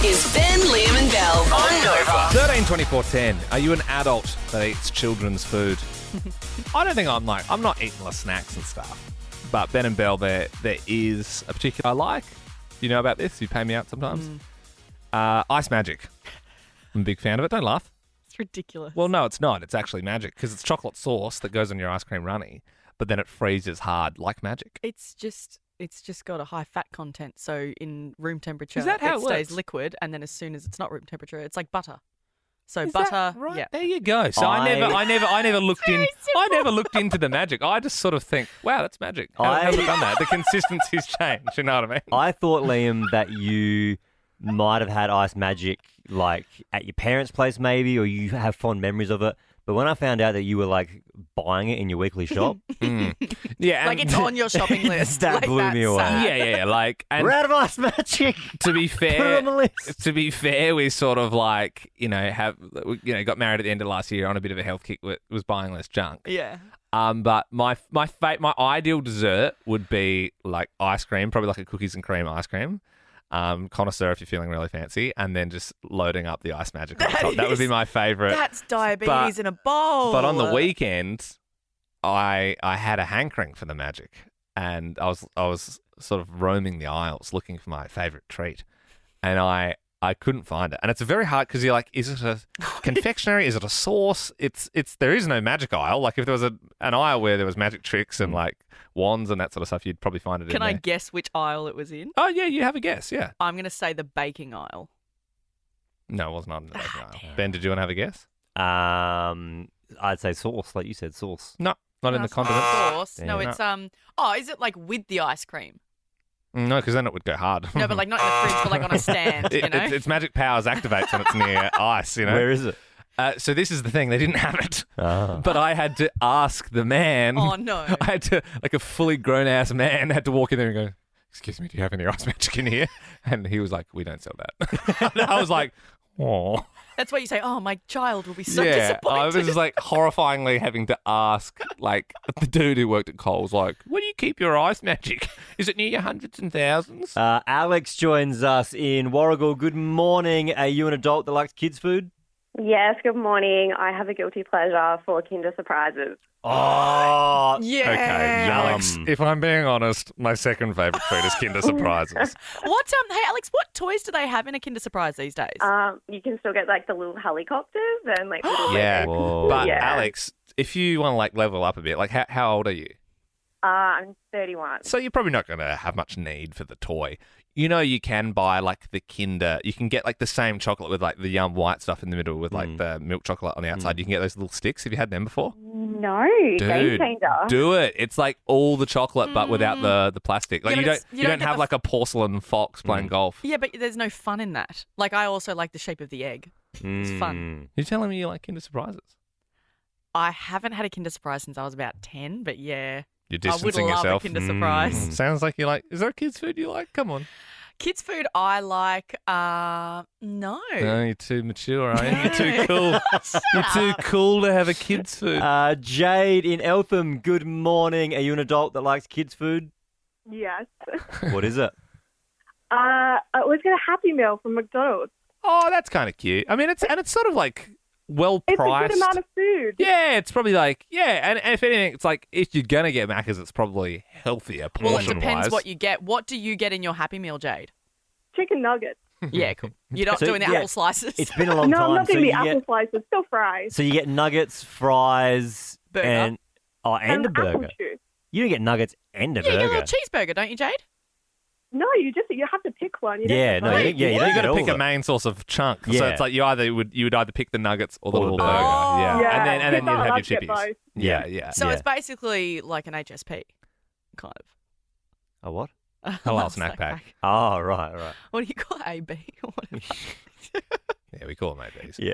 This is Ben, Liam and Belle on Nova. 13 24 10. Are you an adult that eats children's food? I don't think I'm not eating the snacks and stuff. But Ben and Belle, there is a particular I like. You know about this? You pay me out sometimes. Ice Magic. I'm a big fan of it. Don't laugh. It's ridiculous. Well, no, it's not. It's actually magic because it's chocolate sauce that goes on your ice cream runny, but then it freezes hard like magic. It's just got a high fat content, so in room temperature Is that how it stays works? liquid, and then as soon as it's not room temperature, it's like butter. So Is butter, that right? yeah. There you go. So I never looked in. I never looked into the magic. I just sort of think, wow, that's magic. How's it done that? The consistency's changed. You know what I mean? I thought, Liam, that you might have had Ice Magic like at your parents' place maybe, or you have fond memories of it. But when I found out that you were like buying it in your weekly shop, Yeah, Like it's on your shopping list. That Like, blew that's me away. sad. yeah. Like, and we're out of Ice Magic. to be Put it fair, on the list. to be fair, we sort of like got married at the end of last year on a bit of a health kick. Was buying less junk. Yeah. But my ideal dessert would be like ice cream, probably like a cookies and cream ice cream. Connoisseur if you're feeling really fancy, and then just loading up the Ice Magic on top. That would be my favourite. That's diabetes in a bowl. But on the weekend, I had a hankering for the magic, and I was sort of roaming the aisles looking for my favourite treat, and I couldn't find it. And it's very hard because you're like, is it a confectionery? Is it a sauce? There is no magic aisle. Like if there was an aisle where there was magic tricks and like wands and that sort of stuff, you'd probably find it in Can there. I guess which aisle it was in? Oh, yeah, you have a guess, yeah. I'm going to say the baking aisle. No, it was not in the baking aisle. Ben, did you want to have a guess? I'd say sauce, like you said, sauce. No, not in the it's not condiments. sauce. No, Yeah. it's is it like with the ice cream? No, because then it would go hard. No, but like not in the fridge, but like on a stand, you know? Its magic powers activates when it's near ice, you know. Where is it? So this is the thing. They didn't have it. Ah. But I had to ask the man. Oh, no. I had to, like a fully grown-ass man, had to walk in there and go, excuse me, do you have any Ice Magic in here? And he was like, we don't sell that. And I was like, oh. That's why you say, oh, my child will be so Yeah, disappointed. I was just like horrifyingly having to ask like the dude who worked at Coles, like, where do you keep your Ice Magic? Is it near your hundreds and thousands? Alex joins us in Warragul. Good morning. Are you an adult that likes kids' food? Yes, good morning. I have a guilty pleasure for Kinder Surprises. Oh, yeah. Okay, Alex, if I'm being honest, my second favourite food is Kinder Surprises. Hey, Alex, what toys do they have in a Kinder Surprise these days? You can still get like the little helicopters and like little Yeah, Whoa. but Yeah. Alex, if you want to like level up a bit, like how old are you? I'm 31. So you're probably not going to have much need for the toy. You know, you can buy like the Kinder. You can get like the same chocolate with like the yum white stuff in the middle with like the milk chocolate on the outside. You can get those little sticks. Have you had them before? No, game changer. Do it. It's like all the chocolate but without the plastic. Like Yeah, you but don't you don't get have the like a porcelain fox playing golf. Yeah, but there's no fun in that. Like, I also like the shape of the egg. It's fun. You're telling me you like Kinder Surprises? I haven't had a Kinder Surprise since I was about 10, but yeah. You're I would distancing love yourself. a Kinder Surprise. Sounds like you like. Is there a kids' food you like? Come on. Kids' food I like, no. No, you're too mature, are you? You're too cool. You're too cool to have a kids' food. Jade in Eltham. Good morning. Are you an adult that likes kids' food? Yes. What is it? I always get a Happy Meal from McDonald's. Oh, that's kind of cute. I mean, it's sort of like well It's priced. a good amount of food. Yeah, it's probably like and if anything, it's like if you're gonna get Macca's, it's probably healthier Well, it portion depends wise. what you get. What do you get in your Happy Meal, Jade? Chicken nuggets. Yeah, cool. You're not So, doing the yeah, apple slices. It's been a long No, time. I'm not going to so be you apple get, slices. Still fries. so you get nuggets, fries, Burger. and a burger. Apple juice. You don't get nuggets and a Yeah, you get a burger. little cheeseburger, don't you, Jade? No, you have to pick one. You don't Yeah, get no, both. you You don't got get to all pick of a it. main source of chunk. So Yeah. it's like you would either pick the nuggets or the Or little the burger. burger. Yeah. Yeah. And then But you'd I have your like to get chippies. both. Yeah. So Yeah. it's basically like an HSP, kind of. A what? Halal snack pack. Oh, right. What do you call it? AB or whatever? Yeah, we call them ABs. Yeah.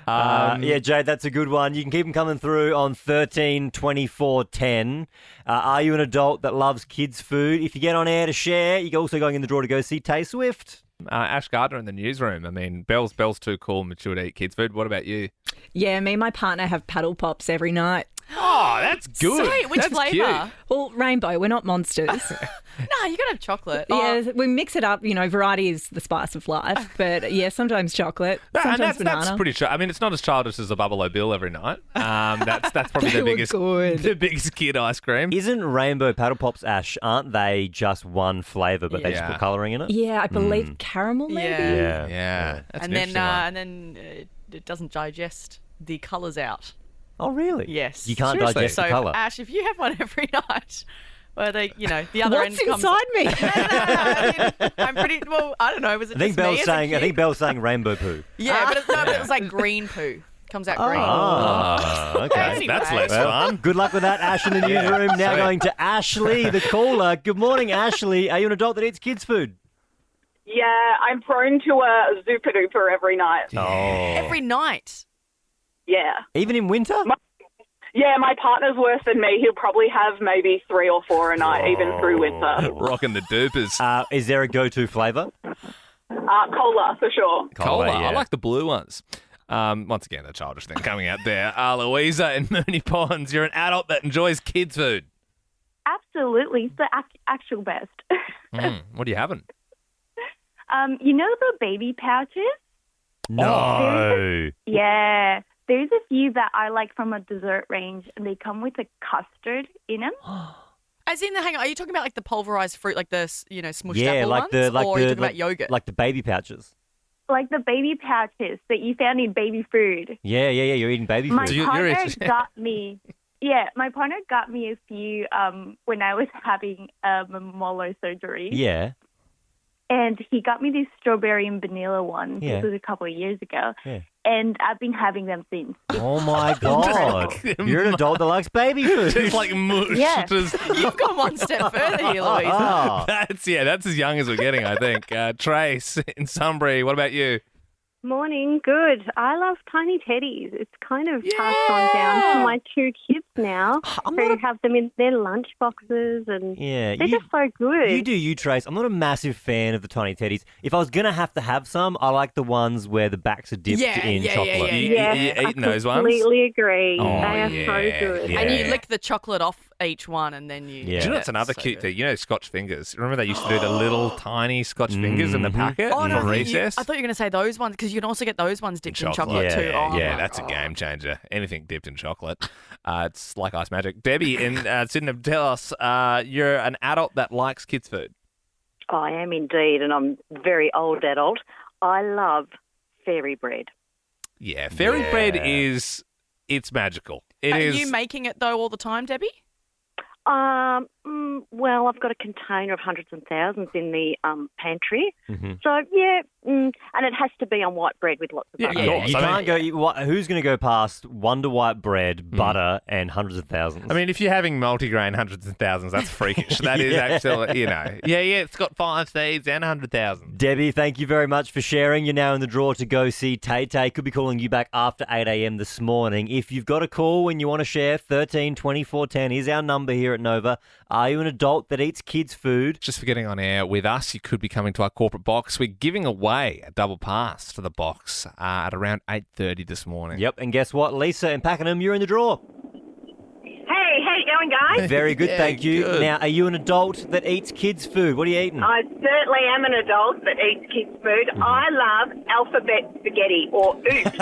Um, Yeah, Jade, that's a good one. You can keep them coming through on 13 24 10. Are you an adult that loves kids' food? If you get on air to share, you're also going in the draw to go see Tay Swift. Ash Gardner in the newsroom. I mean, Belle's too cool, mature to eat kids' food. What about you? Yeah, me and my partner have paddle pops every night. Oh, that's good. Sweet. Which That's flavour? cute. Well, rainbow. We're not monsters. No, you got to have chocolate. Yeah, we mix it up. Variety is the spice of life. But yeah, sometimes chocolate, No, and sometimes banana. that's pretty. I mean, it's not as childish as a Buffalo Bill every night. That's probably They were good. the biggest kid ice cream. Isn't rainbow paddle pops, Ash? Aren't they just one flavour, but they just Yeah. put colouring in it? Yeah, I believe caramel maybe. Yeah. Yeah, that's and an then interesting one. it doesn't digest the colours out. Oh, really? Yes. You can't Seriously? digest So the colour. Ash, if you have one every night, where the other What's end comes. inside me? I'm pretty well. I don't know. Was it I think just me Belle's as a saying. I kid? think Belle's saying rainbow poo. Yeah, but it was like green poo. Comes out green. Oh, okay. Anyway. That's less Well, fun. good luck with that, Ash, in the newsroom. Now sweet. going to Ashley, the caller. Good morning, Ashley. Are you an adult that eats kids' food? Yeah, I'm prone to a Zupa Duper every night. Oh. Every night. Yeah. Even in winter? Yeah, my partner's worse than me. He'll probably have maybe 3 or 4 a night, even through winter. Rocking the dupers. Is there a go-to flavour? Cola, for sure. Cola. yeah. I like the blue ones. Once again, the childish thing coming out there. Louisa in Mooney Ponds, you're an adult that enjoys kids' food. Absolutely. It's the actual best. What are you having? The baby pouches? No. Yeah. There's a few that I like from a dessert range, and they come with a custard in them. As in hang on, are you talking about like the pulverized fruit, like the smushed Yeah, apple like ones, the or are you talking about yogurt? like the baby pouches. Like the baby pouches that you found in baby food. Yeah. You're eating baby My food. you're partner interested- got me. Yeah, my partner got me a few when I was having mammolar surgery. Yeah. And he got me this strawberry and vanilla one. Yeah. This was a couple of years ago. Yeah. And I've been having them since. Oh my God! You're an adult that likes baby food. Just like mush. Yeah. Just, You've gone one step further here, Louisa. Ah. that's as young as we're getting, I think. Trace in Sunbury, what about you? Morning, good. I love tiny teddies. It's kind of passed on down to my 2 kids now who have them in their lunch boxes, and Yeah, they're just so good. You do you, Trace. I'm not a massive fan of the tiny teddies. If I was going to have some, I like the ones where the backs are dipped in chocolate. You eating those ones? Completely agree. Oh, They are yeah, so good. yeah. And you lick the chocolate off each one, and then you. Yeah. Do you know what's another so cute good. thing? You know Scotch fingers? Remember they used to do the little tiny Scotch fingers in the packet Oh, no, for recess? I thought you were going to say those ones because you can also get those ones dipped in chocolate Yeah, too. Oh, yeah, my that's God. a game changer. Anything dipped in chocolate. It's like ice magic. Debbie in Sydenham, tell us, you're an adult that likes kids' food. I am indeed, and I'm a very old adult. I love fairy bread. Yeah, fairy bread it's magical. It Are is. you making it though all the time, Debbie? Well, I've got a container of hundreds and thousands in the pantry. Mm-hmm. So, yeah, and it has to be on white bread with lots of Yeah, butter. of course. You I mean- can't go. Who's going to go past Wonder White bread, butter, and hundreds of thousands? I mean, if you're having multigrain hundreds of thousands, that's freakish. That is Yeah. actually, it's got 5 seeds and 100,000. Debbie, thank you very much for sharing. You're now in the draw to go see Tay Tay. Could be calling you back after 8 a.m. this morning. If you've got a call and you want to share, 13 24 10 is our number here at Nova. Are you an adult that eats kids' food? Just for getting on air with us, you could be coming to our corporate box. We're giving away a double pass to the box at around 8:30 this morning. Yep, and guess what? Lisa in Pakenham, you're in the draw. Hey, how you going, guys? Very good, Yeah, thank you. good. Now, are you an adult that eats kids' food? What are you eating? I certainly am an adult that eats kids' food. I love alphabet spaghetti or oops.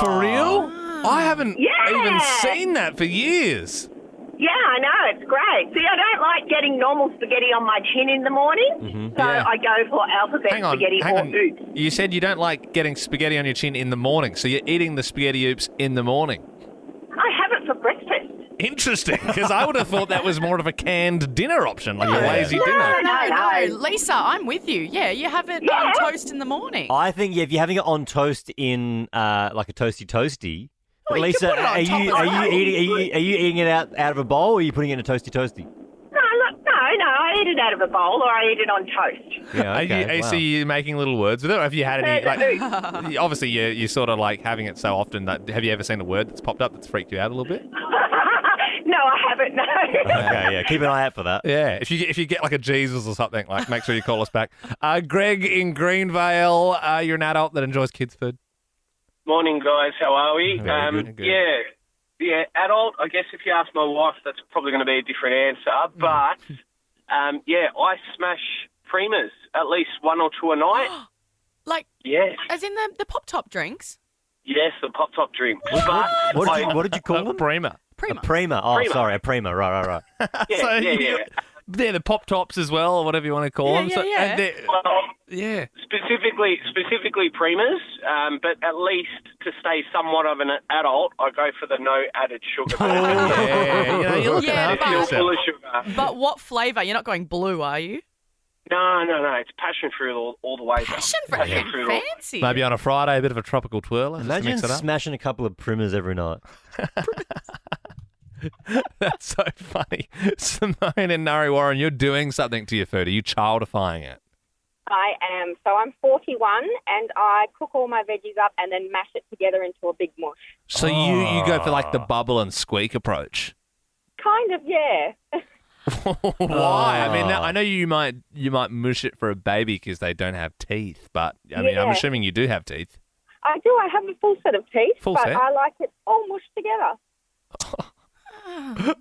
For real? I haven't Yeah. even seen that for years. Yeah, I know, it's great. See, I don't like getting normal spaghetti on my chin in the morning, so Yeah. I go for alphabet Hang on, spaghetti hang or on. oops. You said you don't like getting spaghetti on your chin in the morning, so you're eating the spaghetti oops in the morning. I have it for breakfast. Interesting, because I would have thought that was more of a canned dinner option, like a lazy dinner. No. Lisa, I'm with you. Yeah, you have it on toast in the morning. I think if you're having it on toast in like a toasty. Oh, you can Lisa, put it on are top you as are well. you eating it out of a bowl, or are you putting it in a toasty? No, look, no, I eat it out of a bowl or I eat it on toast. Yeah, okay. So you're making little words with it? Or have you had any, like, obviously you're sort of like having it so often that, have you ever seen a word that's popped up that's freaked you out a little bit? No, I haven't, no. Okay, yeah. Keep an eye out for that. Yeah, if you get like a Jesus or something, like make sure you call us back. Greg in Greenvale, you're an adult that enjoys kids' food. Morning, guys. How are we? Very good. Yeah, Yeah, adult. I guess if you ask my wife, that's probably going to be a different answer. But, yeah, I smash Primas at least 1 or 2 a night. Like, Yes. as in the pop-top drinks? Yes, the pop-top drink. What did you call them? Prima. Prima. A Prima. Oh, Prima. sorry, a Prima. Right. Yeah, yeah. They're the pop tops as well, or whatever you want to call them. Yeah. And they're- Well, yeah. specifically Primas, but at least to stay somewhat of an adult, I go for the no added sugar. Yeah, you're looking Yeah, after but- yourself. Full of sugar. But what flavour? You're not going blue, are you? No. It's passion fruit all the way. Passion fruit. Passion fruit all- Fancy. Maybe on a Friday, a bit of a tropical twirler. just to Imagine mix it up. smashing a couple of Primas every night. That's so funny. Simone and Nari Warren, you're doing something to your food. Are you childifying it? I am. So I'm 41 and I cook all my veggies up and then mash it together into a big mush. So you go for like the bubble and squeak approach. Kind of, yeah. Why? I mean, now, I know you might mush it for a baby because they don't have teeth, but I mean, I'm Yeah. assuming you do have teeth. I do. I have a full set of teeth, Full but set? I like it all mushed together.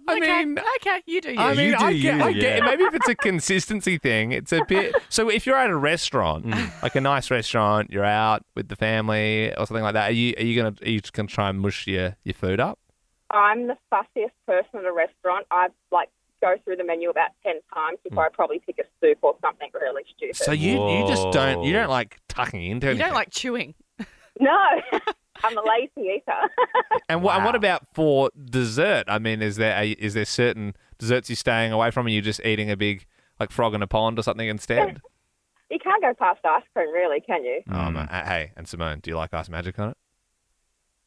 Okay, you do you. I mean, You do I you, get yeah. it. Maybe if it's a consistency thing, it's a bit. So if you're at a restaurant, like a nice restaurant, you're out with the family or something like that. Are you just gonna try and mush your food up? I'm the fussiest person at a restaurant. I go through the menu about 10 times before I probably pick a soup or something really stupid. So you just don't like tucking into You anything. don't like chewing. No, I'm a lazy eater. And what about for dessert? I mean, is there certain desserts you're staying away from, and you're just eating a big like frog in a pond or something instead? You can't go past ice cream, really, can you? Oh, man. Hey, and Simone, do you like Ice Magic on it?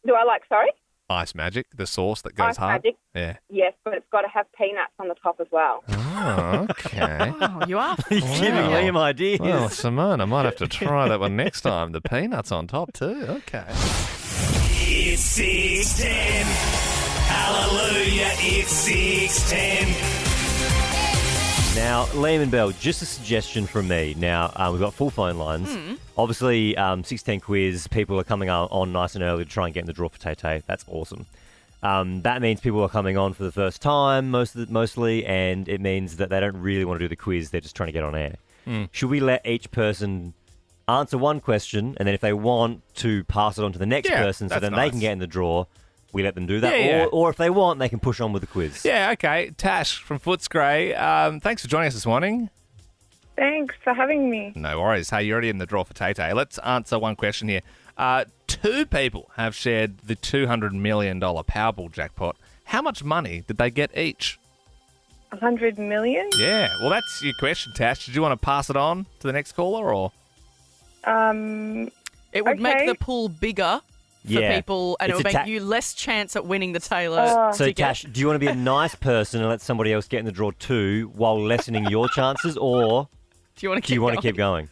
Do I like, sorry? Ice Magic, the sauce that goes Ice hard. Magic? Yeah. Yes, but it's got to have peanuts on the top as well. Oh, okay. Oh, you are. He's giving Liam ideas. Well, Simone, I might have to try that one next time. The peanuts on top too. Okay. It's 610. Hallelujah, it's 610. Now, Liam and Belle, just a suggestion from me. Now, we've got full phone lines. Obviously, 610 quiz, people are coming on nice and early to try and get in the draw for Tay-Tay. That's awesome. That means people are coming on for the first time, mostly, and it means that they don't really want to do the quiz. They're just trying to get on air. Should we let each person answer one question, and then if they want to pass it on to the next person so that's then they nice. can get in the draw, we let them do that? Yeah. Or if they want, they can push on with the quiz. Yeah, okay. Tash from Footscray, thanks for joining us this morning. Thanks for having me. No worries. Hey, you're already in the draw for Tay-Tay. Let's answer one question here. 2 people have shared the $200 million Powerball jackpot. How much money did they get each? 100 million? Yeah, well, that's your question, Tash. Did you want to pass it on to the next caller, or? It would make the pool bigger for Yeah. people, and It's it would a make you less chance at winning the Taylor. So, ticket. Tash, do you want to be a nice person and let somebody else get in the draw too while lessening your chances, or do you want to keep going?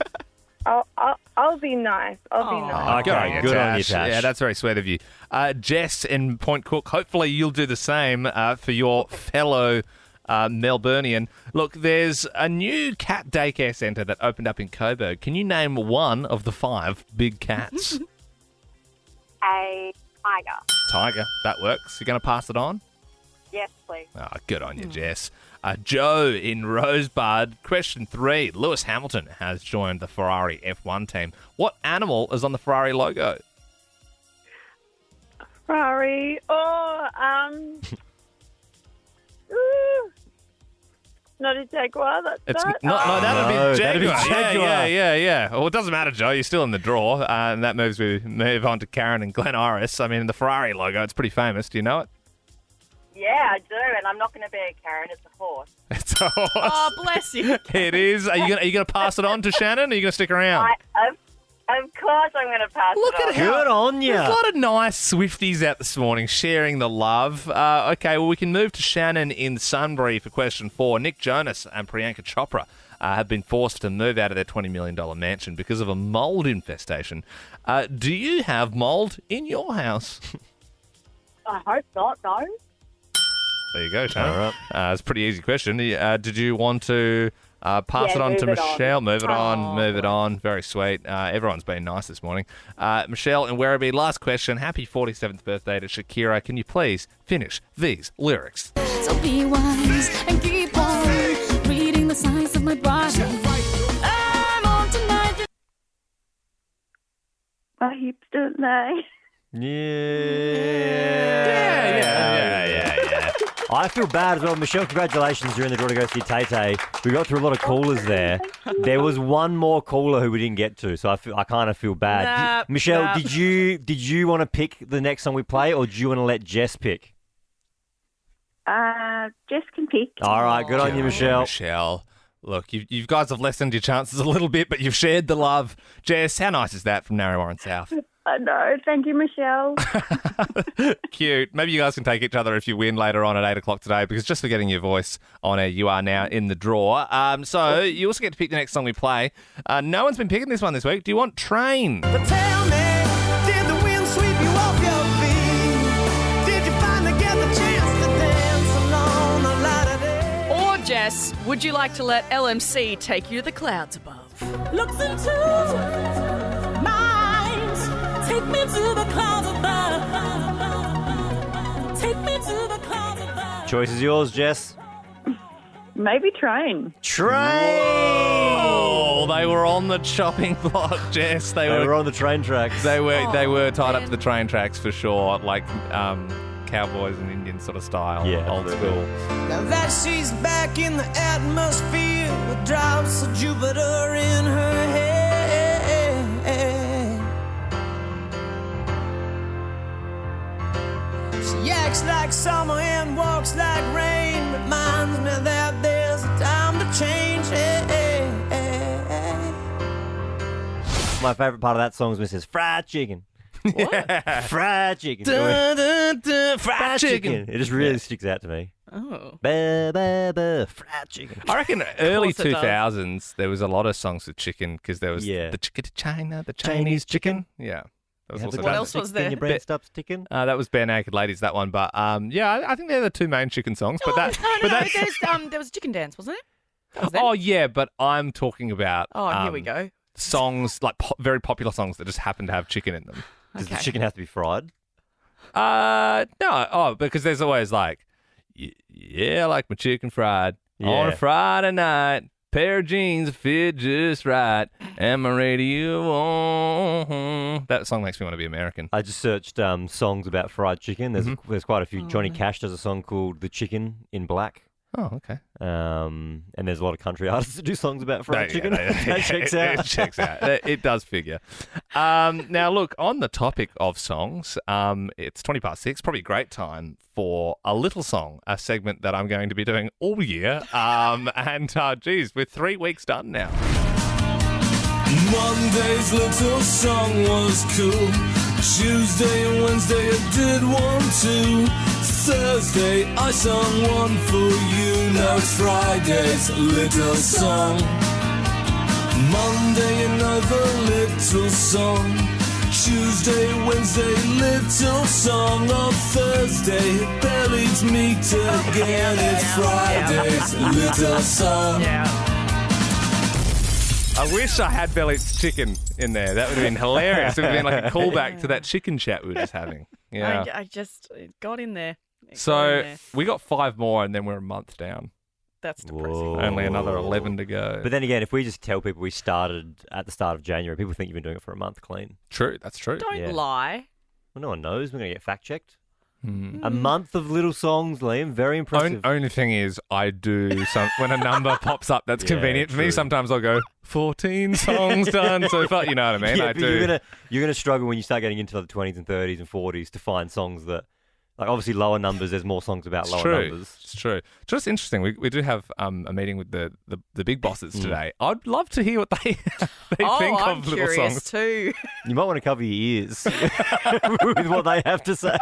I'll be nice. I'll be nice. Okay, good on you, Tash. Yeah, that's very sweet of you. Jess in Point Cook, hopefully you'll do the same for your fellow Melburnian. Look, there's a new cat daycare centre that opened up in Coburg. Can you name one of the 5 big cats? A tiger. Tiger, that works. You're going to pass it on? Yes, please. Oh, good on you, Jess. Joe in Rosebud. Question 3. Lewis Hamilton has joined the Ferrari F1 team. What animal is on the Ferrari logo? Ferrari. Not a jaguar. That's It's that. that'd be No, Jaguar. that'd be Jaguar. Yeah. Well, it doesn't matter, Joe. You're still in the draw, and that move on to Karen and Glen Iris. I mean, the Ferrari logo, it's pretty famous. Do you know it? Yeah, I do, and I'm not going to be a Karen. It's a horse. It's a horse. Oh, bless you. It is. Are you gonna pass it on to Shannon? Or are you gonna stick around? Of course I'm going to pass Look it on. at how Good on There's a ya. lot of nice Swifties out this morning sharing the love. Okay, well, we can move to Shannon in Sunbury for question 4. Nick Jonas and Priyanka Chopra have been forced to move out of their $20 million mansion because of a mould infestation. Do you have mould in your house? I hope not, no. There you go, Shannon. All right. It's a pretty easy question. Did you want to Pass it on to move it on. Michelle. Move it on. Very sweet. Everyone's been nice this morning. Michelle and Werribee, last question. Happy 47th birthday to Shakira. Can you please finish these lyrics? So be wise and keep on reading the signs of my body. I'm on tonight. My hips don't lie. Yeah. I feel bad as well. Michelle, congratulations. You're in the draw to go see Tay Tay. We got through a lot of callers there. There was one more caller who we didn't get to, so I kind of feel bad. Michelle, did you want to pick the next song we play, or do you want to let Jess pick? Jess can pick. All right, good on you, Michelle. Michelle, look, you guys have lessened your chances a little bit, but you've shared the love. Jess, how nice is that from Narre South? I know. Thank you, Michelle. Cute. Maybe you guys can take each other if you win later on at 8 o'clock today, because just for getting your voice on air, you are now in the draw. So you also get to pick the next song we play. No one's been picking this one this week. Do you want Train? But tell me, did the wind sweep you off your feet? Did you finally get the chance to dance along the light of day? Or Jess, would you like to let LMC take you to the clouds above? Looks into minds. Take me to the clouds above. Take me to the clouds above. Choice is yours, Jess. Maybe Train. Oh, they were on the chopping block, Jess. They were on the train tracks. They were tied up to the train tracks for sure, like cowboys and Indian sort of style, old school. Now that she's back in the atmosphere with drops of Jupiter in her head. She acts like summer and walks like rain. Reminds me that there's a time to change. My favourite part of that song is when it says fried chicken. What? Fried chicken. Fried chicken. It just really sticks out to me. Oh. Fried chicken. I reckon early Of course it does. 2000s there was a lot of songs with chicken because there was the chicken to China, the Chinese chicken. Yeah. That was also What else was there? Your brain stops ticking. that was Bare Naked Ladies, that one. But I think they're the two main chicken songs. But No, there was a chicken dance, wasn't it? That was them. Oh yeah, but I'm talking about Here we go. songs like very popular songs that just happen to have chicken in them. Does the chicken have to be fried? No. Oh, because there's always like, yeah, I like my chicken fried on a Friday night. Pair of jeans that fit just right, and my radio on. That song makes me want to be American. I just searched songs about fried chicken. There's quite a few. Johnny Cash does a song called "The Chicken in Black." Oh, okay. And there's a lot of country artists that do songs about fried chicken. That checks out. It checks out. It does figure. Now, look, on the topic of songs, it's 6:20. Probably a great time for a little song, a segment that I'm going to be doing all year. Geez, we're 3 weeks done now. Monday's little song was cool. Tuesday and Wednesday I did one too. Thursday I sung one for you. Now it's Friday's little song. Monday another little song. Tuesday, Wednesday, little song. On Thursday, Belle leads me to again. It's Friday's little song. I wish I had Belly's chicken in there. That would have been hilarious. It would have been like a callback to that chicken chat we were just having. Yeah. I just got in there. So we got 5 more and then we're a month down. That's depressing. Only another 11 to go. But then again, if we just tell people we started at the start of January, people think you've been doing it for a month clean. True, that's true. Don't lie. Well, no one knows. We're going to get fact checked. A month of little songs, Liam. Very impressive. Only thing is, I do when a number pops up that's convenient for me. Sometimes I'll go 14 songs done. So you know what I mean. Yeah, I but do. You're gonna struggle when you start getting into the 20s and 30s and 40s to find songs that, like, obviously lower numbers. There's more songs about lower numbers. It's true. Just interesting. We do have a meeting with the big bosses today. I'd love to hear what they think I'm of little curious songs too. You might want to cover your ears with what they have to say.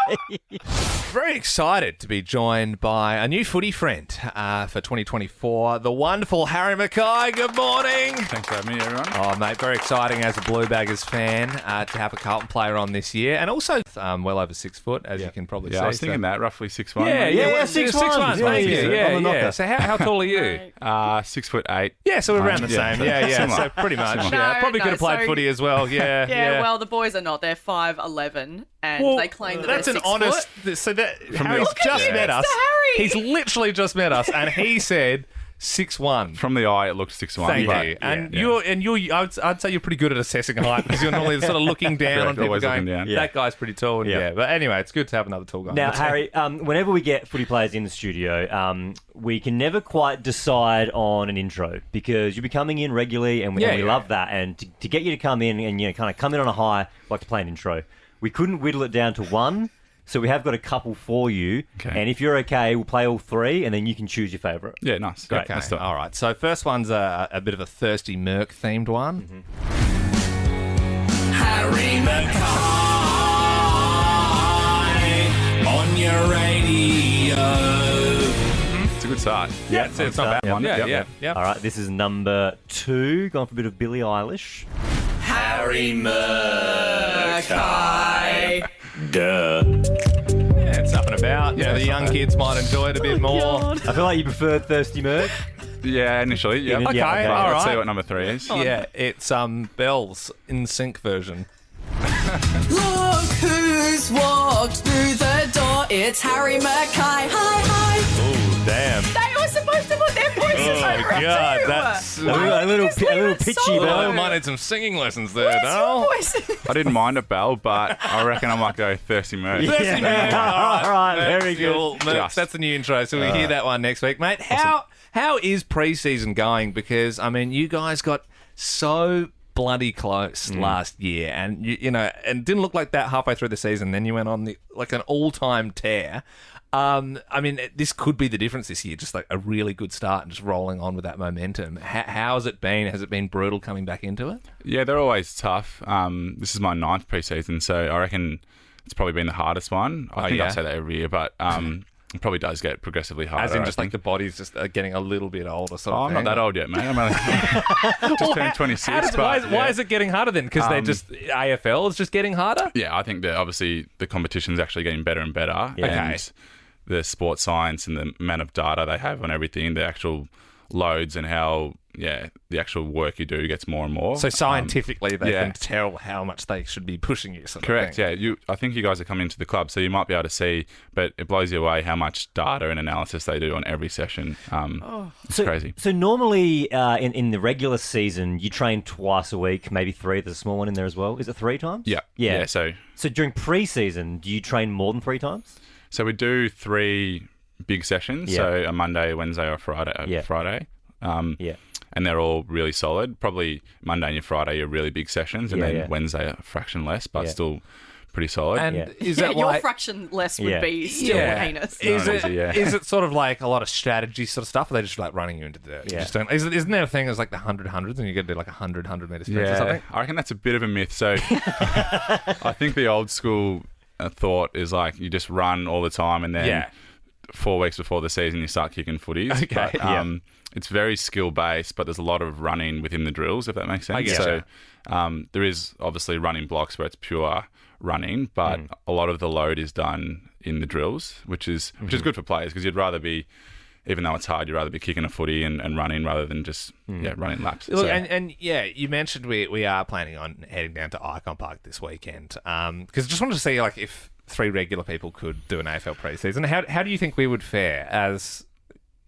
Very excited to be joined by a new footy friend for 2024, the wonderful Harry McKay. Good morning. Thanks for having me, everyone. Oh, mate, very exciting as a Blue Baggers fan to have a Carlton player on this year, and also well over 6 foot, as you can probably see. was thinking that, roughly 6'1". Yeah, 6'1". Thank you. On the Yeah. knocker. So how tall are you? 6'8". Yeah, so we're around the same. Yeah. Similar. So pretty much. Similar. Yeah, probably could have played so- footy as well. Yeah. Yeah, well, the boys are not. They're 5'11", and Well, they claim that that's they're an 6 honest. foot. So that From Harry's the- just Yeah. met us. Harry! He's literally just met us, and he said 6'1". From the eye, it looks 6'1". Thank but, you. And yeah. you're. I'd say you're pretty good at assessing height because you're normally sort of looking down Correct, on people, always going, looking down. "That guy's pretty tall." And Yeah. But anyway, it's good to have another tall guy. Now, Harry, whenever we get footy players in the studio, we can never quite decide on an intro because you'll be coming in regularly, and we love that. And to get you to come in and kind of come in on a high, like to play an intro, we couldn't whittle it down to one. So we have got a couple for you, and if you're okay, we'll play all three, and then you can choose your favourite. Yeah, nice. Great. Okay. Okay. All right. So first one's a bit of a thirsty Merc themed one. Harry McKay on your radio. It's a good start. Yeah, it's not bad. One. Yeah. All right, this is number 2. Going for a bit of Billie Eilish. Harry McKay. Yeah, it's up and about. Yeah, the young kids might enjoy it a bit more. I feel like you preferred Thirsty Merc. Yeah, initially. Yeah. Okay, all right. Let's see what number 3 is. Yeah, it's Belle's In Sync version. Look who's walked through the door. It's Harry McKay. Hi, hi. Oh, damn. They were supposed to put their voices over it God, too. that's A little pitchy, Oh, Belle. might need some singing lessons there, Where's Dale. your voice? I didn't mind it, Belle, but I reckon I might go Thirsty Merc. Thirsty Merc. All right, very That's good. cool. Merc, that's the new intro, so we hear that one next week. Mate, how is pre-season going? Because, I mean, you guys got so bloody close last year, and you know, and didn't look like that halfway through the season. Then you went on like an all-time tear. I mean, this could be the difference this year. Just like a really good start and just rolling on with that momentum. How has it been? Has it been brutal coming back into it? Yeah, they're always tough. This is my 9th preseason, so I reckon it's probably been the hardest one. I think I say that every year, but it probably does get progressively harder. As in, just like the body's just getting a little bit older. Sort of I'm not thing. that old yet, mate. I'm only just turned 26. Why is it getting harder then? Because they're just AFL is just getting harder. Yeah, I think that obviously the competition's actually getting better and better. Yeah. And the sports science and the amount of data they have on everything, the actual loads and how, the actual work you do gets more and more. So scientifically, they can tell how much they should be pushing you. Sort of Correct, thing. yeah. I think you guys are coming into the club, so you might be able to see, but it blows you away how much data and analysis they do on every session. It's crazy. So normally in the regular season, you train twice a week, maybe 3. There's a small one in there as well. Is it 3 times? Yeah. So during pre-season, do you train more than 3 times? So we do 3 big sessions. Yeah. So a Monday, Wednesday, or Friday. Friday. And they're all really solid. Probably Monday and Friday are really big sessions, and then Wednesday a fraction less, but still pretty solid. And is Yeah, that your like, fraction less would be still heinous. Is it sort of like a lot of strategy sort of stuff, or are they just like running you into the dirt? Yeah. Isn't there a thing as like the 100-100s and you get to do like 100 meter sprints or something? I reckon that's a bit of a myth. So I think the old school thought is like you just run all the time, and then 4 weeks before the season you start kicking footies. Okay. But, it's very skill based, but there's a lot of running within the drills, if that makes sense. I get So there is obviously running blocks where it's pure running, but a lot of the load is done in the drills, which is good for players because you'd rather be, even though it's hard, you'd rather be kicking a footy and running rather than just running laps. Look, So- and you mentioned we are planning on heading down to Icon Park this weekend because I just wanted to see like if 3 regular people could do an AFL preseason. How do you think we would fare as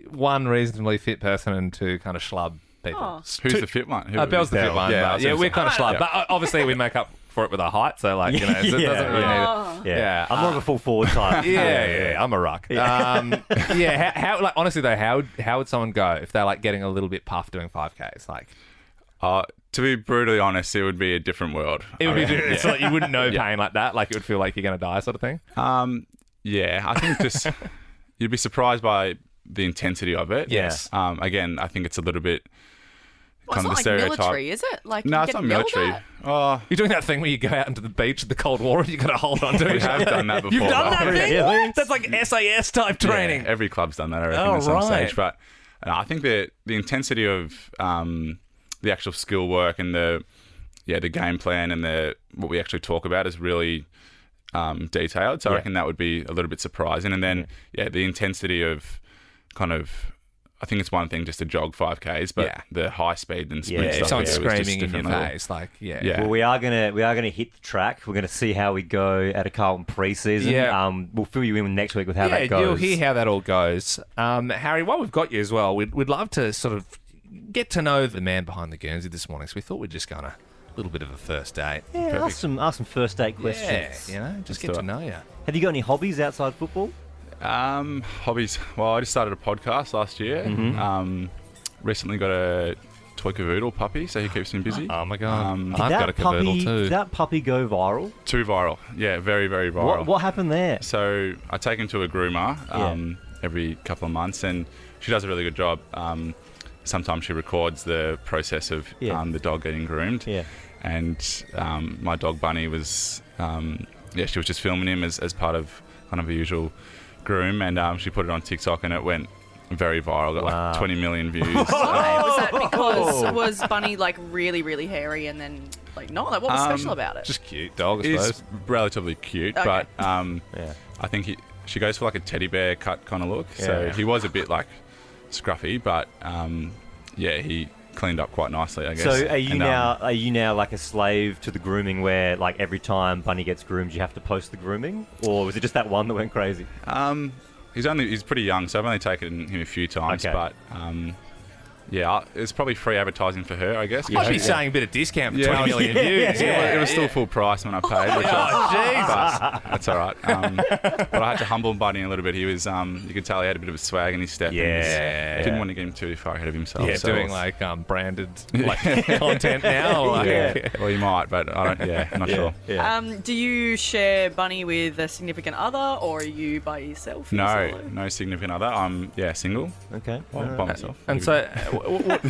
1 reasonably fit person and 2 kind of schlub people? Who's the fit one? Bell's the fit one. Yeah, we're kind of schlub, but obviously we make up for it with our height. So like, you know, it doesn't really need it. I'm more of a full forward type. I'm a ruck. How like honestly though, how would someone go if they're like getting a little bit puffed doing 5Ks? Like, to be brutally honest, it would be a different world. it would be. It's like you wouldn't know pain like that. Like it would feel like you're going to die, sort of thing. I think just you'd be surprised by the intensity of it. Yes. Again, I think it's a little bit kind of the It's not like stereotype. military, is it? Like No, you it's get not yelled military. at? Oh, You're doing that thing where you go out into the beach in the Cold War and you got to hold on to we each have other. done that before. You've done that thing? Really? That's like SAS type training. Yeah, every club's done that, I reckon, Oh, at some right. stage. But I think the intensity of the actual skill work and the game plan and what we actually talk about is really detailed. So I reckon that would be a little bit surprising. And then, the intensity of kind of, I think it's one thing just to jog 5Ks, but the high speed and sprint stuff. Someone was just screaming in your different level. face, Well, we are gonna hit the track. We're gonna see how we go at a Carlton preseason. Yeah. We'll fill you in next week with how that goes. You'll hear how that all goes. Harry, while we've got you as well, we'd love to sort of get to know the man behind the Guernsey this morning. So we thought we'd just go on a little bit of a first date. Yeah, ask some first date questions. Yeah, just get to know you. Have you got any hobbies outside football? Hobbies. Well, I just started a podcast last year. Recently got a toy cavoodle puppy, so he keeps me busy. Oh my god! I've got a cavoodle too. Did that puppy go viral? Too viral. Yeah, very, very viral. What happened there? So I take him to a groomer every couple of months, and she does a really good job. Sometimes she records the process of the dog getting groomed. Yeah. And my dog Bunny was, she was just filming him as part of kind of a usual groom, and she put it on TikTok, and it went very viral. Got like 20 million views. Was that because was Bunny like really, really hairy and then like not? Like what was special about it? Just cute dog, I He's suppose. relatively cute, Okay. but I think she goes for like a teddy bear cut kind of look. So Yeah. he was a bit like scruffy, but he cleaned up quite nicely, I guess. So are you now like a slave to the grooming, where like every time Bunny gets groomed, you have to post the grooming, or was it just that one that went crazy? He's pretty young, so I've only taken him a few times, but it's probably free advertising for her, I guess. I'd be saying a bit of discount for 20 million views. It was still full price when I paid. Which Jesus. That's all right. But I had to humble Bunny a little bit. He was, you could tell he had a bit of a swag in his step. Yeah. Didn't want to get him too far ahead of himself. Yeah, so doing like branded content now. Well, you might, but I don't. Yeah, I'm not sure. Do you share Bunny with a significant other, or are you by yourself? No significant other. I'm single. Okay. By myself. And so, It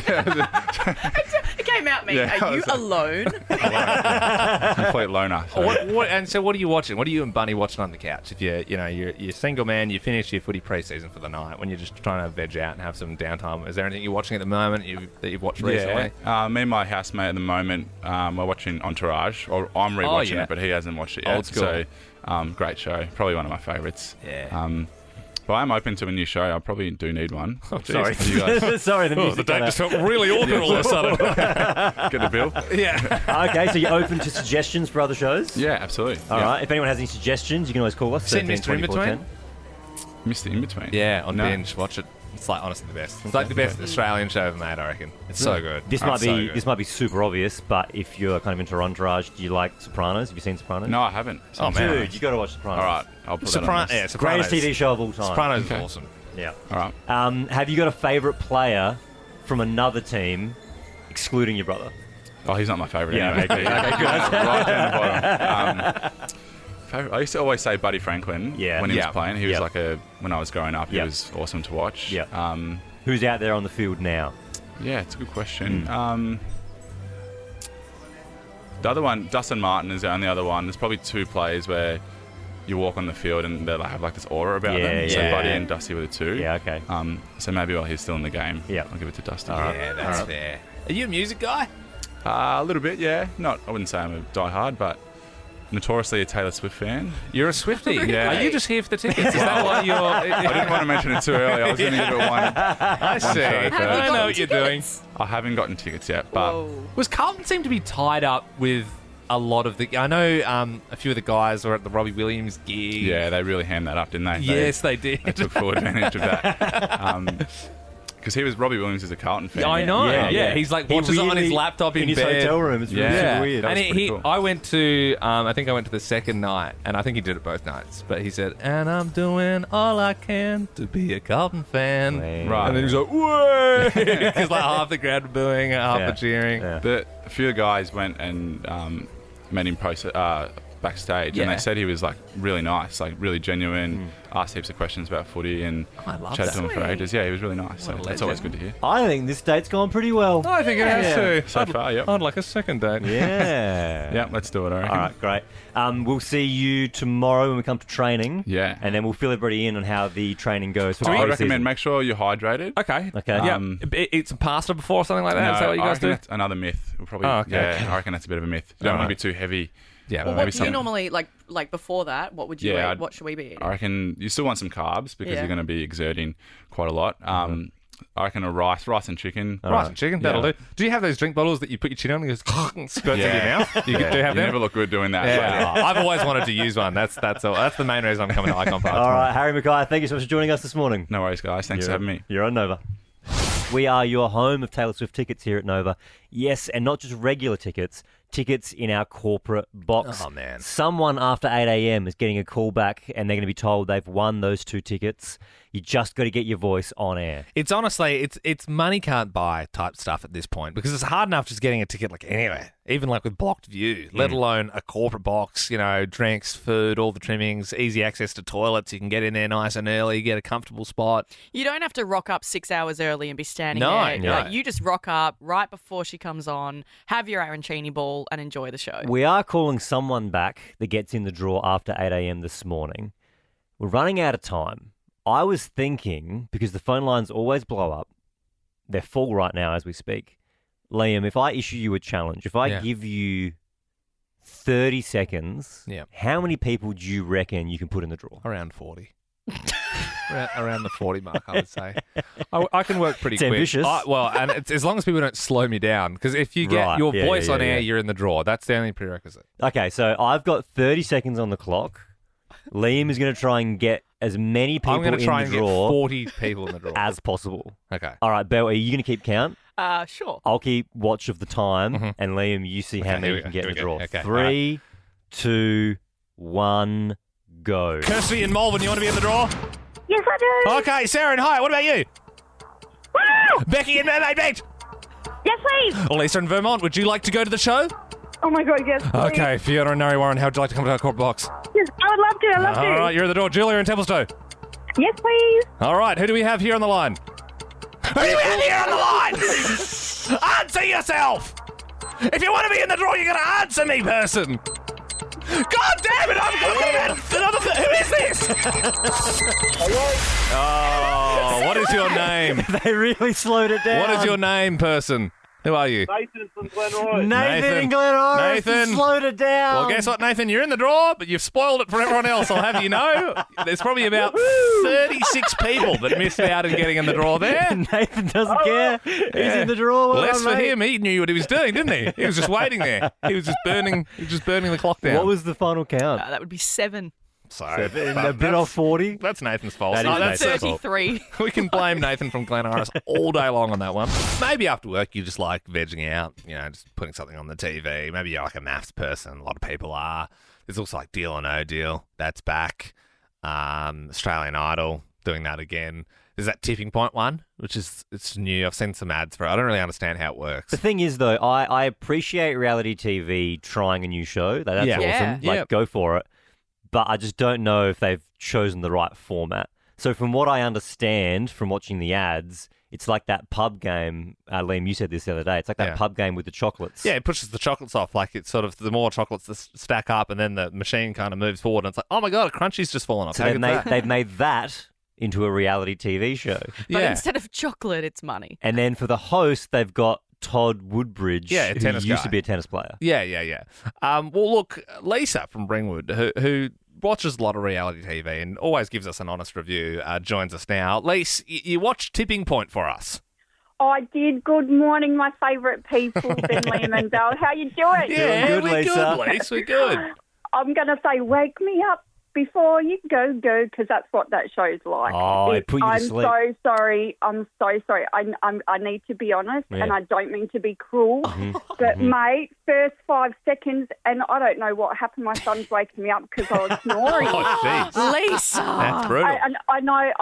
came out me. Yeah, Are you alone? Complete loner. So. What are you watching? What are you and Bunny watching on the couch? If you're single man, you finish your footy preseason for the night. When you're just trying to veg out and have some downtime, is there anything you're watching at the moment that you've watched recently? Me and my housemate at the moment, we're watching Entourage. Or I'm rewatching it, but he hasn't watched it yet. Old school. So, great show. Probably one of my favourites. Yeah. But I'm open to a new show. I probably do need one. Sorry. You guys Sorry, the music date just felt really awkward all of a sudden. get the bill? Yeah. Okay, so you're open to suggestions for other shows? Yeah, absolutely. All right. If anyone has any suggestions, you can always call us. Send Mr. In Between. Mr. In Between? Yeah, on binge. Watch it. It's like honestly the best. It's like the best Australian show ever made, I reckon. It's so good. This might be super obvious, but if you're kind of into Entourage, do you like Sopranos? Have you seen Sopranos? No, I haven't. Oh, man. Dude, you got to watch Sopranos. All right, I'll put that on the list. Sopranos. Greatest TV show of all time. Sopranos is awesome. Yeah. All right. Have you got a favourite player from another team, excluding your brother? Oh, he's not my favourite Yeah, anyway. okay, good. Right down the bottom. Favourite, I used to always say Buddy Franklin when he was playing. He was when I was growing up, he was awesome to watch. Yeah. Who's out there on the field now? Yeah, it's a good question. The other one, Dustin Martin, is the only other one. There's probably two players where you walk on the field and they have like this aura about them. So Buddy and Dusty were the two. Yeah, okay. So maybe while he's still in the game, I'll give it to Dusty. Yeah, that's fair. Are you a music guy? A little bit, yeah. I wouldn't say I'm a diehard, but notoriously a Taylor Swift fan. You're a Swiftie? Yeah. Are you just here for the tickets? Is that why you're... I didn't want to mention it too early. I was going to give it one. I see. I know what you're doing. I haven't gotten tickets yet, but... Was Carlton seem to be tied up with a lot of the... I know a few of the guys were at the Robbie Williams gig. Yeah, they really hammed that up, didn't they? Yes, they did. They took full advantage of that. Because Robbie Williams is a Carlton fan. I know. Yeah. He's like watches it on his laptop in his bed. hotel room. It's really super weird. And cool. I went to, I think I went to the second night, and I think he did it both nights. But he said, "And I'm doing all I can to be a Carlton fan." Right. And then he's like, "Whoa!" Because like half the crowd were booing, half were cheering. A few of the guys went and met him backstage, and they said he was like really nice, like really genuine. Asked heaps of questions about footy and chatted to him for ages. Yeah, he was really nice. So that's always good to hear. I think this date's gone pretty well. I think it has too. So far, yep. I'd like a second date. Yeah. Yeah, let's do it. I reckon. All right, great. We'll see you tomorrow when we come to training. Yeah. And then we'll fill everybody in on how the training goes. For I the recommend make sure you're hydrated. Okay. Okay. Yeah. Eat some pasta before or something like that. No, Is that what you I guys reckon do? that's another myth. We'll probably. Oh, okay. Yeah, I reckon that's a bit of a myth. You don't want to be too heavy. Yeah. Well, maybe what do you normally like like before that, what would you eat? What should we be eating? I reckon you still want some carbs because Yeah. you're going to be exerting quite a lot. I reckon a rice and chicken. Rice and chicken, that'll do. Do you have those drink bottles that you put your chin on and it goes and squirts in your mouth? You do have You them? never look good doing that. Yeah. I've always wanted to use one. That's the main reason I'm coming to Icon Park. All right, Harry McKay, thank you so much for joining us this morning. No worries, guys. Thanks for having me. You're on Nova. We are your home of Taylor Swift tickets here at Nova. Yes, and not just regular tickets in our corporate box. Oh, man. Someone after 8 a.m. is getting a call back and they're going to be told they've won those 2 tickets. You just got to get your voice on air. It's honestly, it's money can't buy type stuff at this point because it's hard enough just getting a ticket like anywhere, even like with blocked view, let alone a corporate box, drinks, food, all the trimmings, easy access to toilets. You can get in there nice and early, get a comfortable spot. You don't have to rock up 6 hours early and be standing No, there. no. Like, you just rock up right before she comes on, have your arancini ball and enjoy the show. We are calling someone back that gets in the draw after 8 a.m. this morning. We're running out of time. I was thinking, because the phone lines always blow up, they're full right now as we speak. Liam, if I issue you a challenge, if I give you 30 seconds, how many people do you reckon you can put in the draw? Around 40. around the 40 mark, I would say. I can work pretty It's quick. ambitious. And it's as long as people don't slow me down, because if you get your voice on air, you're in the draw. That's the only prerequisite. Okay, so I've got 30 seconds on the clock. Liam is going to try and get as many people I'm going to try in and the get draw 40 people in the draw. as possible. Okay. All right, Belle, are you going to keep count? Sure. I'll keep watch of the time, and Liam, you see how Okay, many here you we can go, get in here the we draw. go. Okay, 3, 2, 1, go. Kirsty in Malvern, you want to be in the draw? Yes, I do. Okay, Sarah and Hi, what about you? Woo! Becky in Mermaid Beach. Yes, please. Lisa in Vermont, would you like to go to the show? Oh my God, yes. Please. Okay, Fiona and Nari Warren, how would you like to come to our corporate box? Yes, I would love to. I love to. All right, you're in the door. Julia in Templestowe. Yes, please. All right, who do we have here on the line? Who do we have here on the line? Answer yourself! If you want to be in the draw, you're going to answer me, person! God damn it, I'm looking at another who is this? Oh, what is your name? They really slowed it down. What is your name, person? Who are you? Nathan from Glenroy. Nathan in Glenroy. Nathan. Slowed it down. Well, guess what, Nathan? You're in the draw, but you've spoiled it for everyone else. I'll have you know. There's probably about 36 people that missed out in getting in the draw there. Nathan doesn't care. He's in the draw. Well Less done, for mate. him. He knew what he was doing, didn't he? He was just waiting there. He was just burning the clock down. What was the final count? That would be 7. So, a bit off 40. That's Nathan's fault. That is that's Nathan's fault. 33. We can blame Nathan from Glen Iris all day long on that one. Maybe after work you just like vegging out, just putting something on the TV. Maybe you're like a maths person. A lot of people are. There's also like Deal or No Deal. That's back. Australian Idol, doing that again. There's that tipping point one, which is it's new. I've seen some ads for it. I don't really understand how it works. The thing is, though, I appreciate reality TV trying a new show. That's awesome. Yeah. Go for it. But I just don't know if they've chosen the right format. So from what I understand from watching the ads, it's like that pub game. Liam, you said this the other day. It's like that pub game with the chocolates. Yeah, it pushes the chocolates off. Like it's sort of the more chocolates that stack up, and then the machine kind of moves forward, and it's like, oh my god, a crunchy's just fallen off. So they've made that into a reality TV show. But instead of chocolate, it's money. And then for the host, they've got Todd Woodbridge, a tennis who used guy. to be a tennis player. Yeah. Well, look, Lisa from Ringwood, who watches a lot of reality TV and always gives us an honest review, joins us now. Lisa, you watched Tipping Point for us. I did. Good morning, my favourite people, Ben, Liam and Belle. How you doing? Yeah, good, we're Lisa. good, Lisa. We're good. I'm going to say wake me up before you go, because that's what that show's like. Oh, it put you to I'm sleep. so sorry. I'm so sorry. I need to be honest, and I don't mean to be cruel. But, mate, first 5 seconds, and I don't know what happened. My son's waking me up because I was snoring. Oh, jeez. Lisa. That's brutal. I know.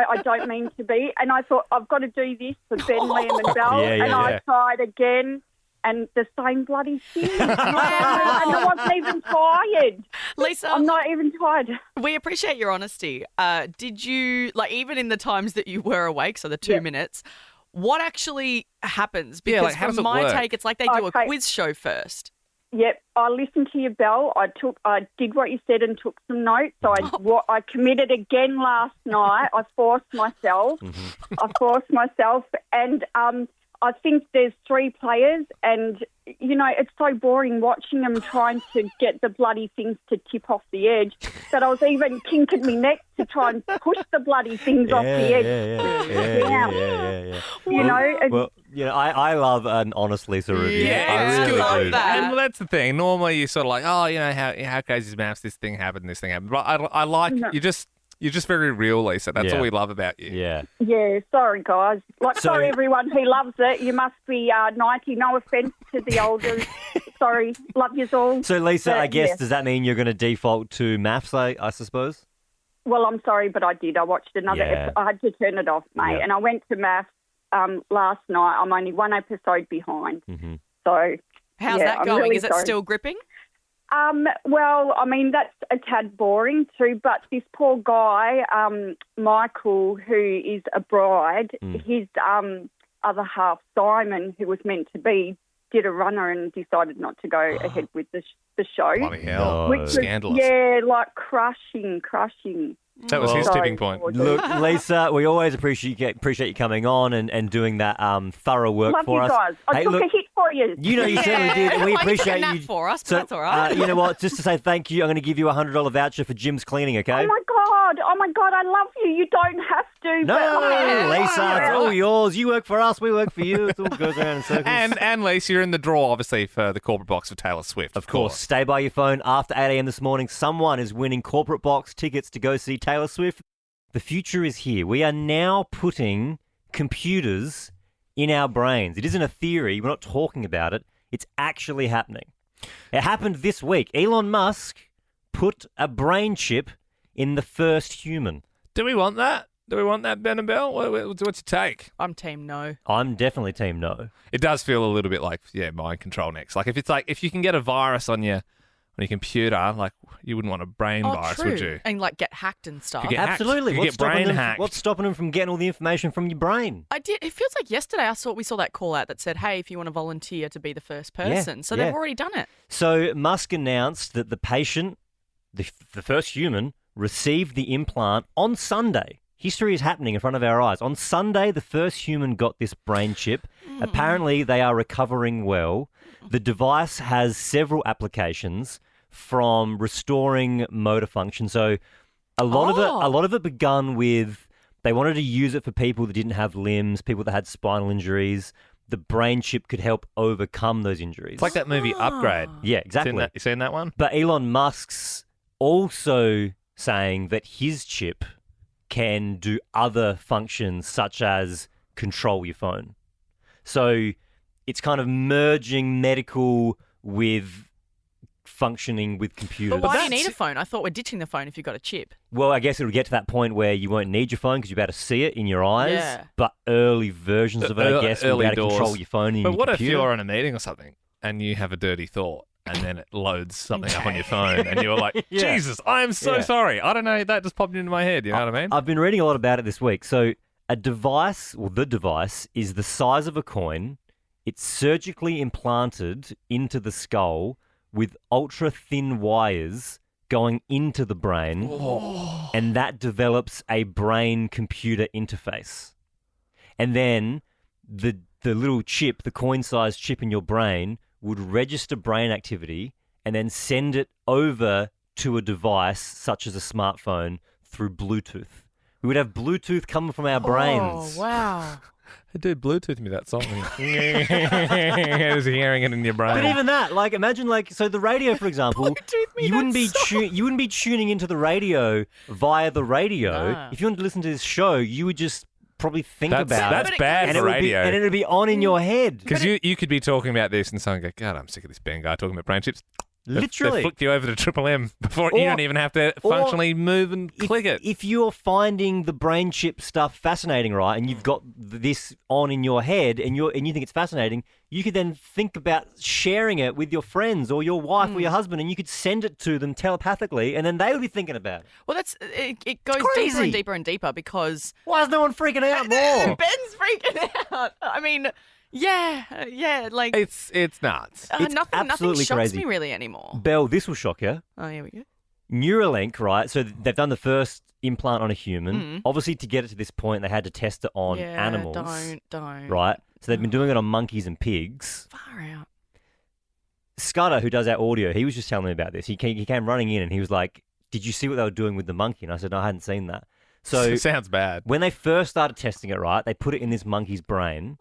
I don't mean to be, and I thought I've got to do this for Ben, Liam, and Belle, and I tried again. And the same bloody thing. And I wasn't even tired. Lisa, I'm not even tired. We appreciate your honesty. Did you, even in the times that you were awake, so the 2 minutes, what actually happens? Because how does from it my work? take, it's like they do a quiz show first. Yep, I listened to your Belle. I did what you said and took some notes. So I committed again last night. I forced myself. And I think there's 3 players, and it's so boring watching them trying to get the bloody things to tip off the edge that I was even kinking my neck to try and push the bloody things off the edge. Yeah. I love an honest Lisa review. Yeah, I really good. do. And that's the thing. Normally, you're sort of like, how crazy is maths? This thing happened. This thing happened. But I like you're just very real, Lisa. That's all we love about you. Yeah. Yeah, sorry, guys. Sorry, everyone who loves it. You must be 90. No offence to the elders. Sorry. Love yous all. So, Lisa, But, I guess, yeah. does that mean you're going to default to maths, I suppose? Well, I'm sorry, but I did. I watched another episode. I had to turn it off, mate. Yeah. And I went to maths last night. I'm only 1 episode behind. Mm-hmm. So, How's yeah, that I'm going? really Is it sorry. still gripping? Well, I mean, that's a tad boring too, but this poor guy, Michael, who is a bride, his other half, Simon, who was meant to be, did a runner and decided not to go ahead with the show. Bloody hell. Which was, Scandalous. yeah, like crushing. That was his tipping point. Look, Lisa, we always appreciate you coming on and doing that thorough work Love for you us. guys. I took a hit for you. You know you certainly did, and we Well, you took a appreciate nap you. for us, but So, that's all right. you know what? Just to say thank you, I'm going to give you a $100 voucher for Jim's cleaning, okay? Oh my God, I love you. You don't have to. No, but Lisa, it's all yours. You work for us, we work for you. It all goes around in circles. And Lisa, you're in the draw, obviously, for the corporate box of Taylor Swift. Of course, stay by your phone. After 8 a.m. this morning, someone is winning corporate box tickets to go see Taylor Swift. The future is here. We are now putting computers in our brains. It isn't a theory. We're not talking about it. It's actually happening. It happened this week. Elon Musk put a brain chip in the first human. Do we want that? Do we want that, Ben and Belle? What's your take? I'm team no. I'm definitely team no. It does feel a little bit like, mind control next. Like if you can get a virus on your computer, like you wouldn't want a brain virus, true. would you? And like get hacked and stuff. You get hacked. Absolutely. You get brain hacked. What's stopping them from getting all the information from your brain? It feels like yesterday we saw that call out that said, hey, if you want to volunteer to be the first person. So they've already done it. So Musk announced that the patient, the first human, received the implant on Sunday. History is happening in front of our eyes. On Sunday, the first human got this brain chip. Apparently, they are recovering well. The device has several applications, from restoring motor function. So a lot of it begun with they wanted to use it for people that didn't have limbs, people that had spinal injuries. The brain chip could help overcome those injuries. It's like that movie Upgrade. Yeah, exactly. You seen that one? But Elon Musk's also saying that his chip can do other functions such as control your phone. So it's kind of merging medical with functioning with computers. But why do you need a phone? I thought we're ditching the phone if you've got a chip. Well, I guess it'll get to that point where you won't need your phone because you'll be able to see it in your eyes. Yeah. But early versions of it, I guess, will be able to control your phone in But your what computer. if you're in a meeting or something and you have a dirty thought and then it loads something up on your phone and you're like, Yeah. Jesus, I am so sorry. I don't know, that just popped into my head. You know what I mean? I've been reading a lot about it this week. So the device is the size of a coin. It's surgically implanted into the skull with ultra-thin wires going into the brain, and that develops a brain-computer interface. And then the little chip, the coin-sized chip in your brain, would register brain activity and then send it over to a device such as a smartphone through Bluetooth. We would have Bluetooth coming from our brains. Oh, wow. Dude, Bluetooth me that song. Just hearing it in your brain. But even that, like, imagine, like, so the radio, for example, you wouldn't be tuning into the radio via the radio. No. If you wanted to listen to this show, you would just probably think about it. That's bad and for radio. and it would be on in your head. Because you could be talking about this and someone go, God, I'm sick of this Ben guy talking about brain chips. Literally. They flicked you over to Triple M before you don't even have to functionally move and click it. If you're finding the brain chip stuff fascinating, right, and you've got this on in your head and you think it's fascinating, you could then think about sharing it with your friends or your wife or your husband, and you could send it to them telepathically, and then they would be thinking about it. Well, it goes deeper and deeper and deeper because... Why is no one freaking out more? Ben's freaking out. I mean... Yeah, like it's nuts. It's nothing absolutely shocks crazy. me really anymore. Belle, this will shock you. Oh, here we go. Neuralink, right? So they've done the first implant on a human. Obviously, to get it to this point, they had to test it on animals. Don't. Right? So they've been doing it on monkeys and pigs. Far out. Scudder, who does our audio, he was just telling me about this. He came running in and he was like, "Did you see what they were doing with the monkey?" And I said, "No, I hadn't seen that." So it sounds bad. When they first started testing it, right, they put it in this monkey's brain,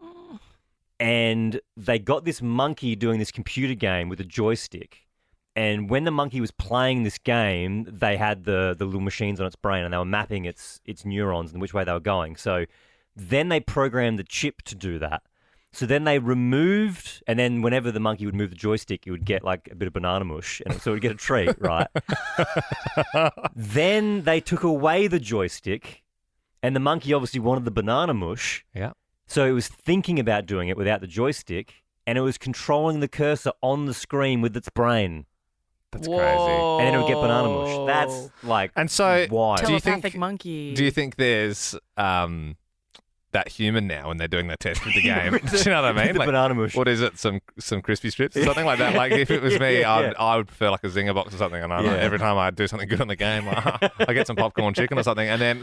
and they got this monkey doing this computer game with a joystick. And when the monkey was playing this game, they had the little machines on its brain, and they were mapping its neurons and which way they were going. So then they programmed the chip to do that. So then they removed, and then whenever the monkey would move the joystick, it would get like a bit of banana mush, and so it would get a treat, right? Then they took away the joystick, and the monkey obviously wanted the banana mush. Yeah. So it was thinking about doing it without the joystick, and it was controlling the cursor on the screen with its brain. That's crazy. And then it would get banana mush. That's like And so, wild. Telepathic monkey. Do you think there's that human now when they're doing the test of the game? Do you know what I mean? The banana mush. What is it? Some crispy strips or something like that? Like if it was me, I would prefer like a zinger box or something. And I know every time I do something good on the game, I get some popcorn chicken or something. And then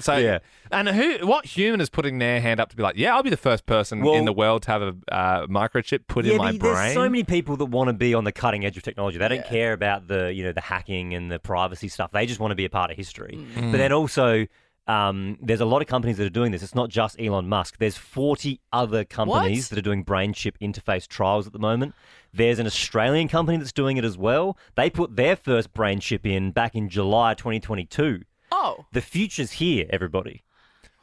and what human is putting their hand up to be like, yeah, I'll be the first person in the world to have a microchip put in my brain? There's so many people that want to be on the cutting edge of technology. They don't care about the hacking and the privacy stuff. They just want to be a part of history. But then also, there's a lot of companies that are doing this. It's not just Elon Musk. There's 40 other companies that are doing brain chip interface trials at the moment. There's an Australian company that's doing it as well. They put their first brain chip in back in July 2022. Oh. The future's here, everybody.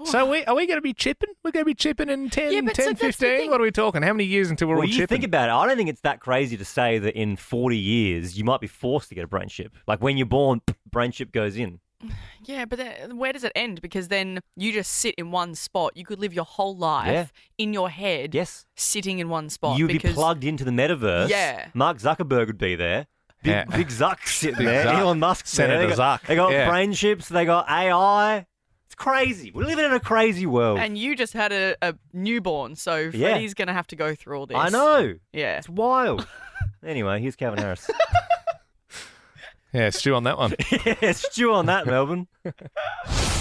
So are we going to be chipping? We're going to be chipping in 10, 15? What are we talking? How many years until we're all you chipping? Think about it. I don't think it's that crazy to say that in 40 years, you might be forced to get a brain chip. Like when you're born, brain chip goes in. Yeah, but then where does it end? Because then you just sit in one spot. You could live your whole life in your head sitting in one spot. You'd be plugged into the metaverse. Yeah. Mark Zuckerberg would be there. Big Zuck sitting there. Zuck. Elon Musk. Senator Zuck. They got brain chips. They got AI. It's crazy. We're living in a crazy world. And you just had a newborn, so Freddie's going to have to go through all this. I know. Yeah. It's wild. Anyway, here's Calvin Harris. Yeah, stew on that one. Yeah, stew on that, Melbourne.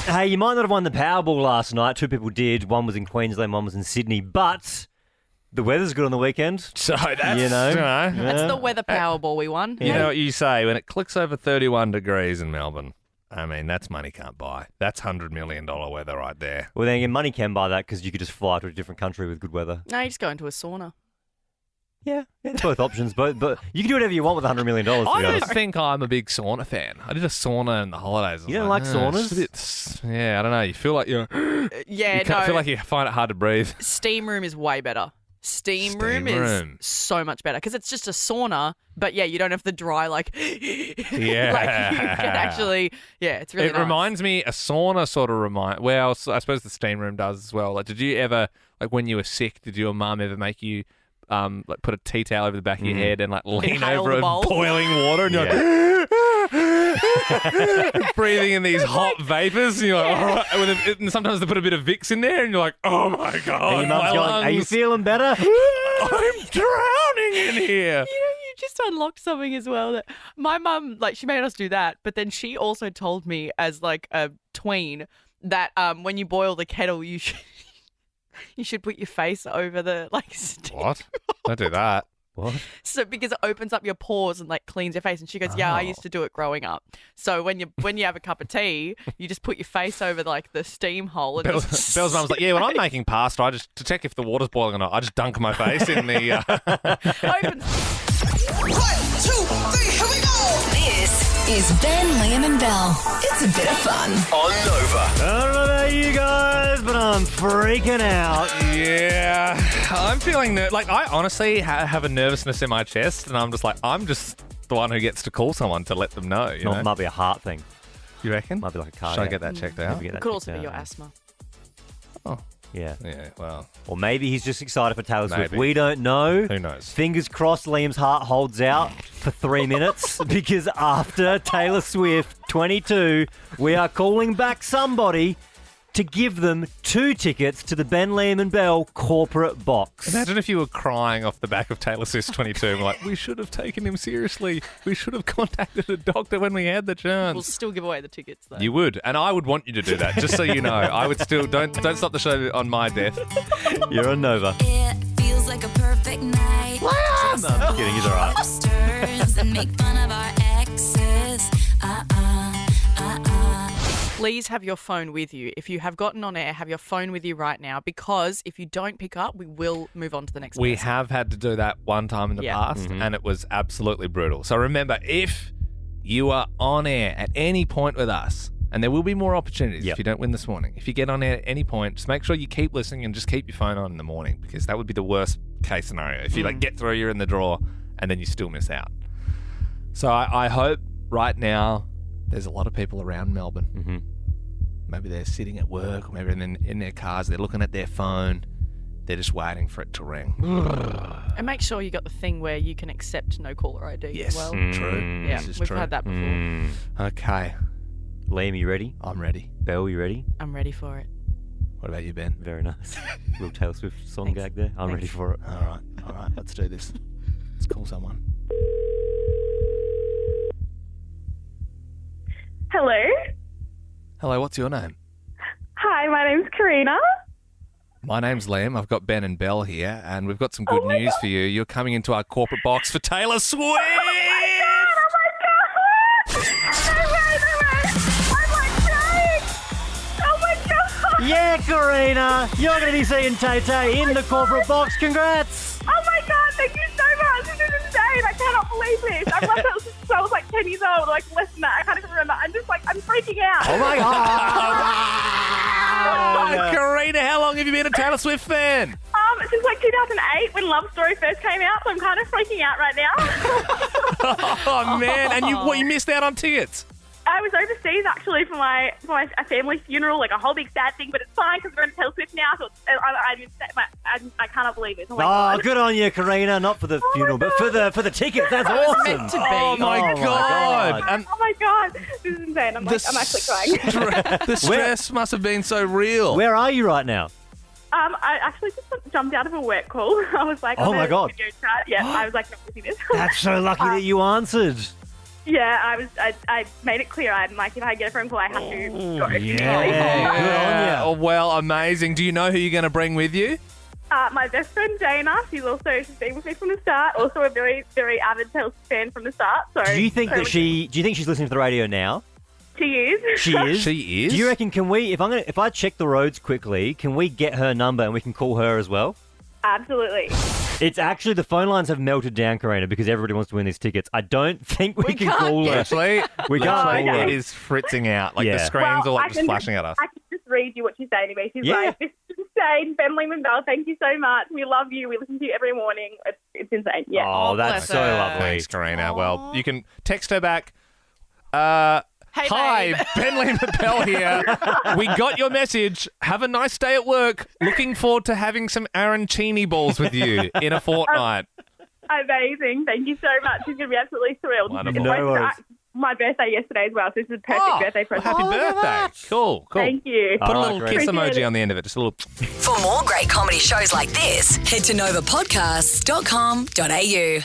Hey, you might not have won the Powerball last night. Two people did. One was in Queensland, one was in Sydney. But the weather's good on the weekend. So that's, That's the weather Powerball we won. You know what you say, when it clicks over 31 degrees in Melbourne, I mean, that's money can't buy. That's $100 million weather right there. Well, then again, money can buy that because you could just fly to a different country with good weather. No, you just go into a sauna. Yeah, both options. But you can do whatever you want with $100 million. I don't think I'm a big sauna fan. I did a sauna in the holidays. You don't like saunas? I don't know. You feel like you're... I feel like you find it hard to breathe. Steam room is way better. Steam room is so much better because it's just a sauna, but you don't have the dry Yeah. like you can actually, it's really It reminds me, a sauna sort of well, I suppose the steam room does as well. Like, did you ever, like when you were sick, did your mum ever make you like put a tea towel over the back of your head and like lean Inhale over the bowl. boiling water and you're like breathing in these hot vapors and you're like, all right. And sometimes they put a bit of Vicks in there and you're like, oh my God, and your mum's going, are you feeling better? I'm drowning in here. You just unlocked something as well that my mum, like, she made us do that, but then she also told me as like a tween that when you boil the kettle, you should put your face over the steam. What? Don't do that. What? So because it opens up your pores and like cleans your face. And she goes, I used to do it growing up. So when you have a cup of tea, you just put your face over like the steam hole. And Belle's mum's like, when I'm making pasta, I just to check if the water's boiling or not, I just dunk my face in the. 1, 2, 3, here we go. This is Ben, Liam, and Belle. It's a bit of fun On Nova. I don't know about you guys, but I'm freaking out. Yeah, I'm feeling I honestly have a nervousness in my chest, and I'm just the one who gets to call someone to let them know. You know? Might be a heart thing. You reckon? Might be like a car. Should I get that checked out? it could also be your asthma. Oh. Yeah. Yeah, well. Or maybe he's just excited for Taylor Swift. Maybe. We don't know. Who knows? Fingers crossed Liam's heart holds out for 3 minutes because after Taylor Swift 22, we are calling back somebody to give them 2 tickets to the Ben, Liam and Belle corporate box. Imagine if you were crying off the back of Taylor Swift's 22 and were like, we should have taken him seriously. We should have contacted a doctor when we had the chance. We'll still give away the tickets though. You would, and I would want you to do that, just so you know. I would still, don't stop the show on my death. You're on Nova. It feels perfect night. No, I'm just kidding. He's all right. Posters and make fun of our exes. Please have your phone with you. If you have gotten on air, have your phone with you right now, because if you don't pick up, we will move on to the next We person. have had to do that one time in the past, and it was absolutely brutal. So remember, if you are on air at any point with us, and there will be more opportunities if you don't win this morning, if you get on air at any point, just make sure you keep listening and just keep your phone on in the morning, because that would be the worst case scenario. If you get through, you're in the draw, and then you still miss out. So I hope right now there's a lot of people around Melbourne. Mm-hmm. Maybe they're sitting at work, or maybe in their cars, they're looking at their phone. They're just waiting for it to ring. And make sure you got the thing where you can accept no caller ID as well. True. Yeah, This is we've true. had that before. Okay. Liam, you ready? I'm ready. Belle, you ready? I'm ready for it. What about you, Ben? Very nice. Little Taylor Swift song gag there. I'm ready for it. All right. Let's do this. Let's call someone. Hello. Hello, what's your name? Hi, my name's Corrina. My name's Liam. I've got Ben and Belle here, and we've got some good news for you. You're coming into our corporate box for Taylor Swift! No way. I'm like crying. Oh my God. Yeah, Corrina, you're going to be seeing Tay-Tay in the corporate box. Congrats! Oh my God, thank you so much. This is insane. I cannot believe this. I've watched that since I was like 10 years old, like less than that. I can't even remember. I'm just like, I'm freaking out. Oh my God! Corrina, how long have you been a Taylor Swift fan? Since like 2008 when Love Story first came out, so I'm kind of freaking out right now. Oh, man. And you missed out on tickets. I was overseas actually for my family funeral, like a whole big sad thing, but it's fine because we're in Taylor Swift now, so I cannot believe it. Oh, my God. Good on you, Corrina. Not for the funeral, but for the tickets. That's awesome. Meant to be. Oh, my God. And Oh my God, this is insane. I'm actually crying. the stress must have been so real. Where are you right now? I actually just jumped out of a work call. I was like, Oh my God. Video chat. Yeah, I was like, not listening to this. That's so lucky that you answered. Yeah, I made it clear. I'm like, if I get a phone call, I have to go. Yeah, good on you. Oh, well, amazing. Do you know who you're going to bring with you? My best friend Dana, she's been with me from the start. Also a very, very avid Taylor Swift fan from the start. So Do you think she's listening to the radio now? She is. She is. She is. Do you reckon if I check the roads quickly, can we get her number and we can call her as well? Absolutely. It's actually the phone lines have melted down, Corrina, because everybody wants to win these tickets. I don't think we can call her. Actually, we can't call it her. is fritzing out. Like Yeah. the screens are like just I can flashing at us. I can just read you what she's saying to me. She's Yeah. like, this is insane. Ben, Liam and Belle, thank you so much. We love you. We listen to you every morning. It's insane. Yeah. Oh, bless that's so her. lovely. Thanks, Corrina. Well, you can text her back. Hey, Hi, babe. Ben Liam and Belle here. We got your message. Have a nice day at work. Looking forward to having some arancini balls with you in a fortnight. Amazing. Thank you so much. She's going to be absolutely thrilled. Wonderful. It's No worries. my birthday yesterday as well, so this is a perfect birthday present. Happy birthday. Cool. Thank you. Put a All little right, kiss great. emoji on the end of it. Just a little... For more great comedy shows like this, head to novapodcasts.com.au.